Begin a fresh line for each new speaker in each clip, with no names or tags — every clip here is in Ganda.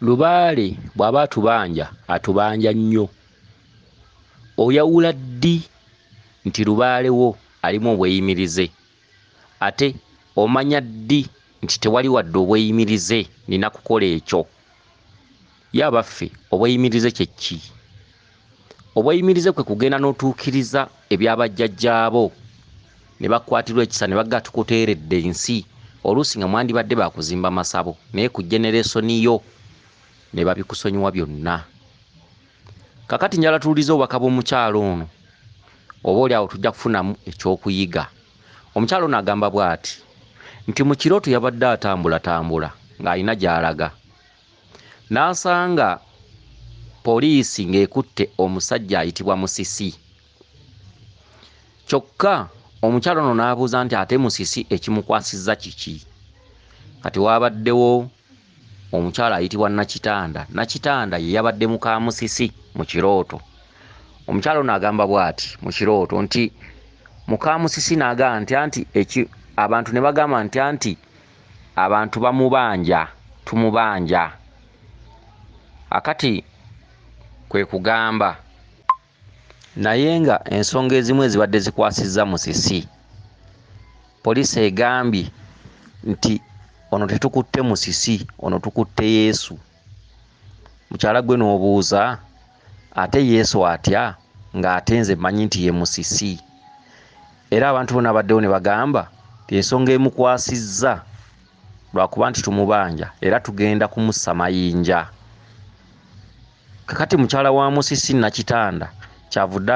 Lubaale bw'aba atubanja nnyo. Oyawula ddi nti lubaale wo alimu obweyimirize, ate omanya ddi nti tewali wadde obweyimirize nina kukola ekyo? Ye abaffe obweyimirize kyekki? Obweyimirize kwe kugenda n'otuukiriza ebyabajjajjaabo ne bakwatirwa ekisa ne bagga tukuteeredde ensi, oluusi nga mwandibadde baakuzimba masabo naye ku generesoni yo ne babikusonyiwa byonna. Kakati njala tuwulize obubaka bw'omukyalo ono, oboolyawo tujja kufunamu ekyokuyiga. Omukyalo ono agamba bw'ati nti Mukirooto yabadde atambulatambula ng'alina gy'alaga, n'asanga poliisi ng'ekutte omusajja ayitibwa musisi. Kyokka omukyalo ono n'abuuza nti ate musisi ekimukwasizza kiki? Kati waabaddewo omukyala ayitibwa Nakitanda. Nakitanda ye yabadde muka musisi mu Kirooto. Omukyala ono agamba bw'ati mu Kirooto nti muka musisi n'agamba nti abantu ne bagamba nti abantu bamubanja, tumubanja. Akati kwe kugamba naye nga ensonga ezimu ezibadde zikwasizza musisi, poliisi egambye nti ono tetukutte musisi, ono tukutte Yesu. Mukyala gwe n'obuuza ate Yesu atya ng'ate nze mmanyi nti ye musisi? Era abantu bonna baddewo ne bagamba ti ensonga emukwasizza lwakuba nti tumubanja era tugenda kumussa mayinja. Kakati mukyala wa musisi Nakitanda kyavudde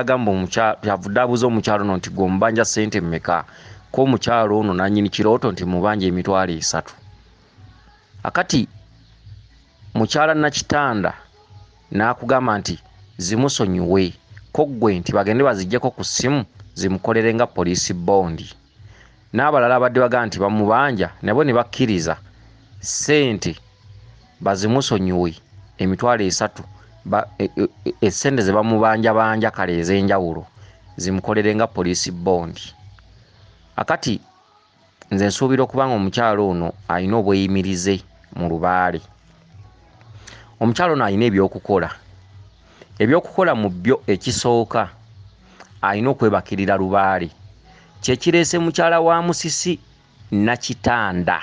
abuuza omukyalo ono nti gw'omubanja ssente mmeka? Ko omukyalo ono nannyini Kirooto nti mubanja emitwalo 3. Akati mukyala Nakitanda n'akugamba nti zimusonyiwe, ko ggwe nti bagende baziggyeko ku ssimu zimukolere nga poliisi bondi. N'abalala abadde bagamba nti bamubanja nabo ne bakkiriza ssente bazimusonyiwe emitwalo 3, essente ze bamubanja kale ez'enjawulo zimukolere nga poliisi bondi. Akati nze nsuubira okuba nga omukyalo ono alina obweyimirize mu lubaale. Omukyalo ono alina ebyokukola mu byo ekisooka alina okwebakirira lubaale. Kyekireese mukyala wa musisi Nakitanda.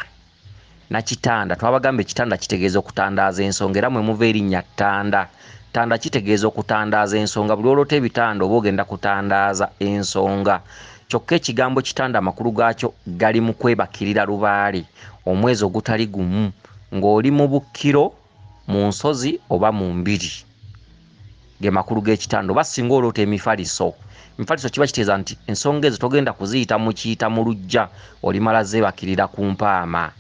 Twabagamba ekitanda kitegeeza okutandaaza ensonga era mwe muva erinnya ttanda. Ttanda kitegeeza okutandaaza ensonga. Buli olota ebitanda oba ogenda kutandaaza ensonga. Kyokka ekigambo kitanda amakulu gaakyo gali mu kwebakirira lubaale omwezi ogutali gumu, ng'oli mu bukkiro, mu nsozi oba mu mbiri. Ge makulu g'ekitanda. Oba singa oloota emifaliso kiba kitegeeza nti ensonga ezo togenda kuziyita mu kiyita mu luggya, olimala zeebakirira ku mpaama.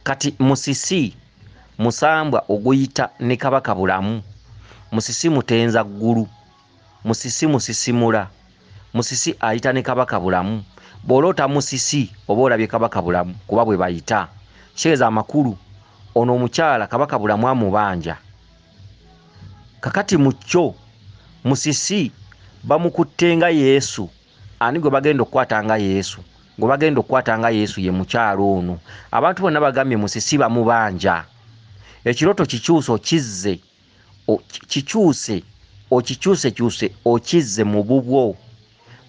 Kati musisi musambwa oguyita ne kabaka bulamu, musisi mutenza ggulu, musisi musisimula, musisi ayita ne kabaka bulamu. Bw'oloota musisi oba olabye kabaka bulamu kuba bwe bayita, kitegeeza amakulu ono omukyala kabaka bulamu amubanja. Kakati mu kyo musisi bamukutte nga Yesu. Ani gwe bagenda okukwata nga Yesu? Gwe bagenda okukwata nga Yesu ye mukyalo ono. Abantu bonna bagambye musisi bamubanja. Ekirooto kikyuse okizze mu bubwo.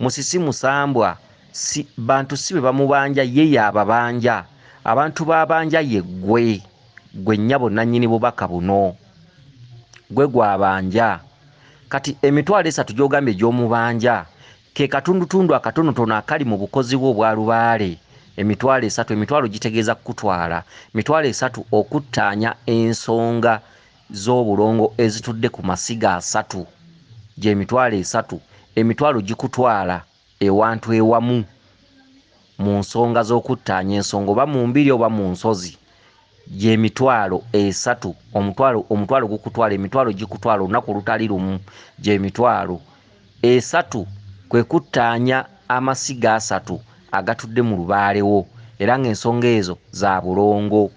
Musisi musambwa, bantu si be bamubanja, ye y'ababanja. Abantu babanja ye gwe nnyabo nannyini bubaka buno, gwe gwabanja. Kati emitwalo 3 gy'ogambye gy'omubanja ke katundutundu akatonotono akali mu bukozi bwo obwa lubaale. Emitwalo 3, emitwalo gitegeeza kukutwala. Emitwalo 3 okuttaanya ensonga z'obulongo ezitudde ku masiga 3 gy'emitwalo 3. Emitwalo gikutwala ewantu ewamu mu nsonga z'okuttaanya ensonga oba mu mbiri oba mu nsozi. Gy'emitwalo 3. Omutwalo gukutwala, emitwalo gikutwala olunaku olutali lumu. Gy'emitwalo 3 kwe kuttaanya amasiga 3 agatudde mu lubaale wo, era ng'ensonga ezo za bulongo.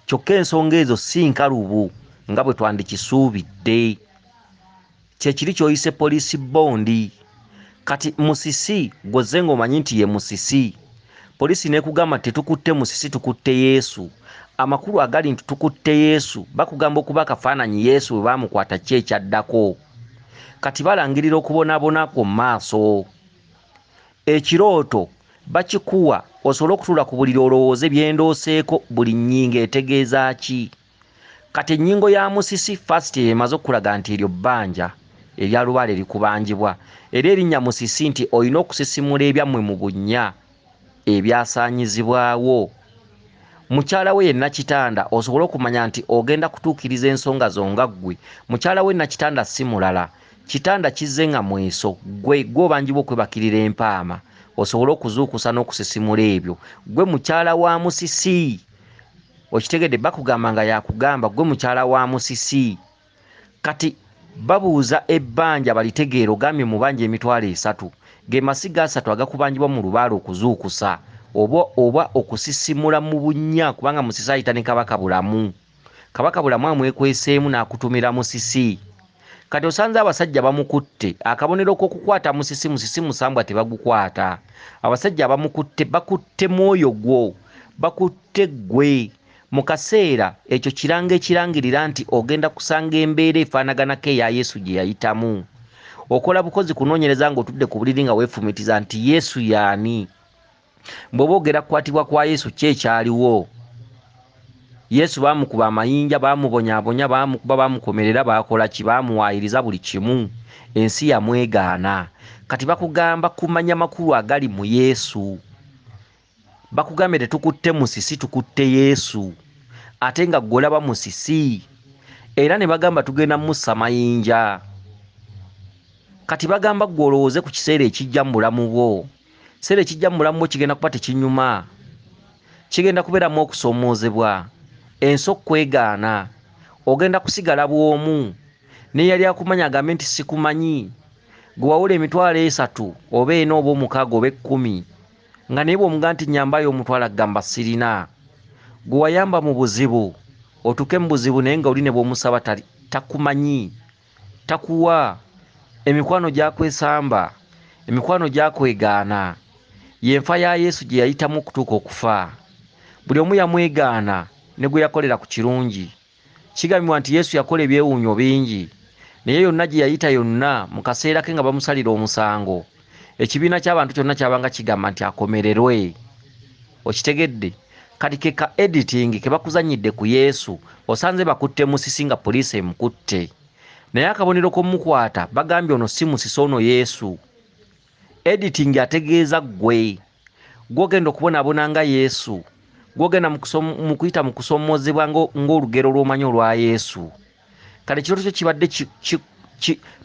Kyokka ensonga ezo si nkalubu nga bwe twandikisuubidde. Kyekiri ky'oyise poliisi bondi. Kati musisi gwozze ng'omanyi nti ye musisi, poliisi n'ekugamba tetukutte musisi, tukutte Yesu. amakulu agali nti tukutte Yesu bakugamba okuba akafaananyi Yesu bwe baamukwata ki ekyaddako kati balangirira okubonabonako mu maaso. Ekirooto bakikuwa osobole okutuula ku buliri olowooze byendooseeko buli nnyingo etegeeza ki. Kati ennyingo ya musisi fasiti emaze okulaga nti eryo bbanja erya lubaale likubanjibwa era erinnya musisi nti olina okusisimula ebyammwe mu bunnya ebyasaanyizibwawo. Mukyala we ye Nakitanda osobole okumanya nti ogenda kutuukiriza ensonga zo nga ggwe. Mukyala we Nakitanda si mulala, kitanda kizze nga mweso gwe obanjibwa okwebakirira empaama osobole okuzuukusa n'okusisimula ebyo. Gwe mukyala wa musisi, okitegedde, bakugamba nga yakugamba gwe mukyala wa musisi. Kati babuuza ebbanja balitegeera ogambye mu banja emitwalo 3 ge masiga 3 agakubanjibwa mu lubaale okuzuukusa oba okusisimula mu bunnya kubanga musisi ayita ne kabaka bulamu. Kabaka bulamu amwekweseemu n'akutumira musisi. Kati osanze abasajja bamukutte, akabonero k'okukwata musisi musambwa tebagukwata. Abasajja bamukutte bakutte mwoyo gwo, bakutte ggwe. Mu kaseera ekyo kiranga ekirangirira nti ogenda kusanga embeera efaanaganako eya Yesu gye yayitamu. Okola bukozi kunoonyereza ng'otudde ku buliri nga weefumitiza nti Yesu yani. Bw'oba ogera kukwatibwa kwa Yesu ki ekyaliwo? Yesu baamukuba amayinja, baamubonyaabonya, baamukuba, baamukomerera, baakola ki? Baamuwaayiriza buli kimu. Ensi yamwegaana. Kati bakugamba kumanya makulu agali mu Yesu. Bakugambye tetukutte musisi, tukutte Yesu. Ate nga ggwe olaba musisi. Era ne bagamba tugenda mussa mayinja. Kati bagamba ggwe olowooze ku kiseera ekijja mu bulamu bwo. Kiseera ekijja mu bulamu bwo kigenda kuba tekinyuma. Kigenda kubeeramu okusoomoozebwa. Ensi okwegaana. Ogenda kusigala bw'omu. N'eyali akumanya agambe nti sikumanyi. Gwe wawula emitwalo 3 oba 4 oba 6 oba 10. Nga naye bw'omugaa nti nyambayo omutwalo agamba sirina. Gwe wayamba mu buzibu, otuke mu buzibu naye nga oli ne bw'omusaba takumanyi, takuwa. Emikwano gyakwesamba, emikwano gyakwegaana. Yenfa ya Yesu gye yayitamu okutuuka okufa. Buli omu yamwegaana ne gwe yakolera ku kirungi. Kigambibwa nti Yesu yakola ebyewuunyo bingi, naye yonna gye yayita yonna mu kaseera ke nga bamusalira omusango, ekibiina ky'abantu kyonna kyabanga kigamba nti akomererwe. Okitegedde? Kati ke ka editing ke bakuzanyidde ku Yesu osanze bakutte musisi nga poliisi emukutte, naye akabonero k'omukwata bagambye ono si musisi, ono Yesu. Editing ategeeza ggwe gw'ogenda okubonabona nga Yesu, gw'ogenda mu kuyita mu kusoomozebwa ng'olugero lw'omanyi olwa Yesu. Kale ekirooto kyo kibadde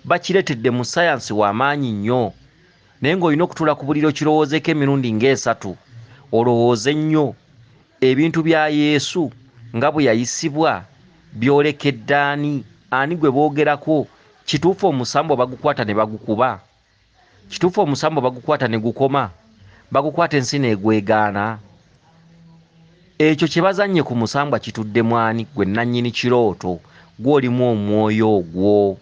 bakireetedde mu sayansi w'amaanyi nnyo, naye ng'olina okutuula ku buliro kirowoozeeko emirundi nga3 olowooze nnyo ebintu bya Yesu nga bwe yayisibwa byolekedde ani gwe boogerako. Kituufu omusambo bagukwata ne bagukuba? Kituufu omusambo bagukwata ne gukoma? Bagukwata ensi neegwegaana? Ekyo kye bazannye ku musambwa kitudde mwani? Gwe nannyini kirooto, gw'olimu omwoyo ogwo,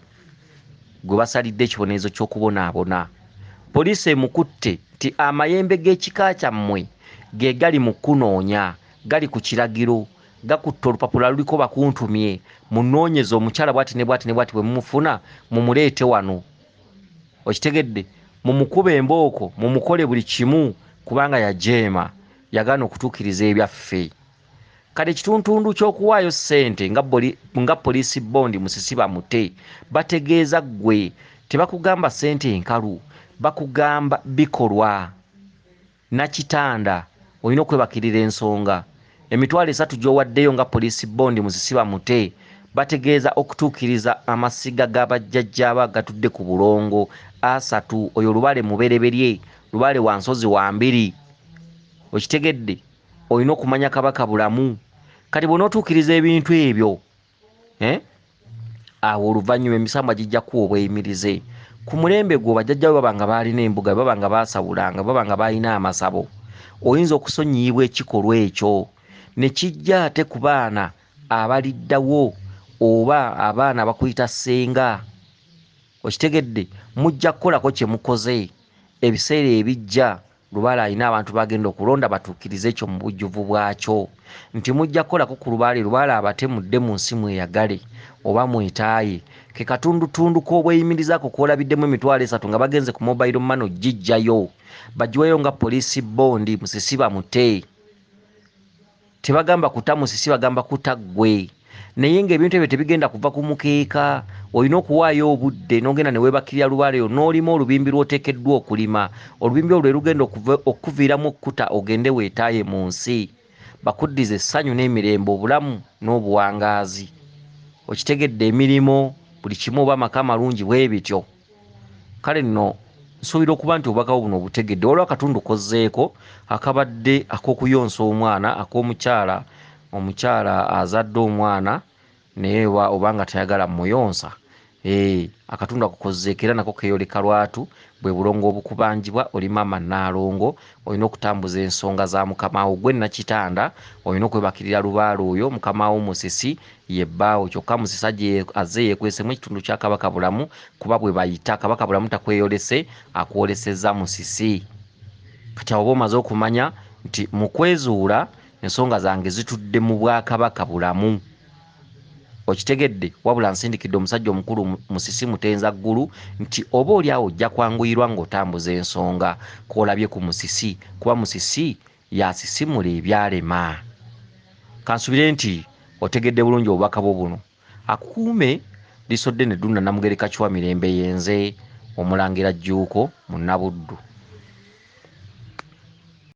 gwe basalidde ekibonerezo ky'okubonaabona. Poliisi emukutte nti amayembe g'ekika kyammwe ge gali mu kunoonya, gali ku kiragiro, gakutte olupapula luliko bakuntumye, munoonyeze omukyala bw'ati ne bw'ati ne bw'ati, bwe mumufuna mumuleete wano. Okitegedde? Mumukube embooko, mumukole buli kimu kubanga yajeema, yagaana okutuukiriza ebyaffe. Kale ekituntundu ky'okuwaayo ssente nga poliisi bondi musisi bamute, bategeeza ggwe, tebakugamba ssente enkalu, bakugamba bikolwa. Nakitanda olina okwebakirira ensonga. Emitwalo 3 gy'owaddeyo nga poliisi bondi musisi bamute, bategeeza okutuukiriza amasiga g'abajjajjaaba gatudde ku bulongo A3, oyo lubaale mubereberye, lubaale wa nsozi wa 2. Okitegedde? Olina okumanya kabaka bulamu. Kati bw'onootuukiriza ebintu ebyo, awo oluvannyuma emisambwa gijja kuwa obweyimirize. Ku mulembe gwo bajjajjawe baba nga baalina embuga, baba nga baasabulanga, baba nga baalina amasabo, oyinza okusonyiibwa ekikolwa ekyo ne kijja ate ku baana abaliddawo oba abaana bakuyita ssenga. Okitegedde? Mujja kukolako kye mukoze ebiseera ebijja Lubaale alina abantu bagenda okulonda batuukirize ekyo mu bujjuvu bwakyo nti mujja kukolako ku Lubaale abatemudde mu nsi mweyagale oba mwetaaye ke katundutundu k'obweyimirizaako kwolabiddemu emitwalo 3 nga bagenze ku mobile money gijjayo bagiweyo nga poliisi bondi musisi bamute. Tebagamba kuta musisi, bagamba kuta ggwe. Naye ng'ebintu ebyo tebigenda kuva ku mukeeka, olina okuwaayo obudde n'ogenda ne weebakirira Lubaale eyo n'olima olubimbi lw'oteekeddwa okulima. Olubimbi olwo lwe lugenda okuviiramu okkuta ogende weetaaye mu nsi. Bakuddize essanyu n'emirembe, obulamu n'obuwangaazi. Okitegedde emirimu, buli kimu oba amaka amalungi bwe bityo. Kale nno nsuubira okuba nti obubaka buno obutegedde. Waliwo akatundu kozzeeko akabadde ak'okuyonsa omwana ak'omukyala, omukyala azadde omwana naye obanga tayagala muyonsa. Akatundu ako kozzeeko era nako keeyoleka lwatu bwe bulongo obukubanjibwa. Oli maama Nnaalongo, olina okutambuza ensonga za mukamaawo gwe Nakitanda, olina okwebakirira Lubaale oyo mukamaawo musisi ye bbaawo. Kyokka musisi azze yeekwesemu ekitundu kya Kabaka Bulamu kuba bwe bayita Kabaka Bulamu takweyolese, akwolesezza musisi. Kati awo oba omaze okumanya nti mu kwezuula ensonga zange zitudde mu Bwakabaka Bulamu. Okitegedde? Wabula nsindikidde omusajja omukulu musisi mutenza ggulu nti oba oli awo ojja kwanguyirwa ng'otambuza ensonga kw'olabye ku musisi, kuba musisi yasisimula ebyalema. Kansubire nti otegedde bulungi obubaka bwo buno. Akukuume lisodde ne ddunda Namugereka Kiwa Mirembe yenze Omulangira Jjuuko Munabuddu.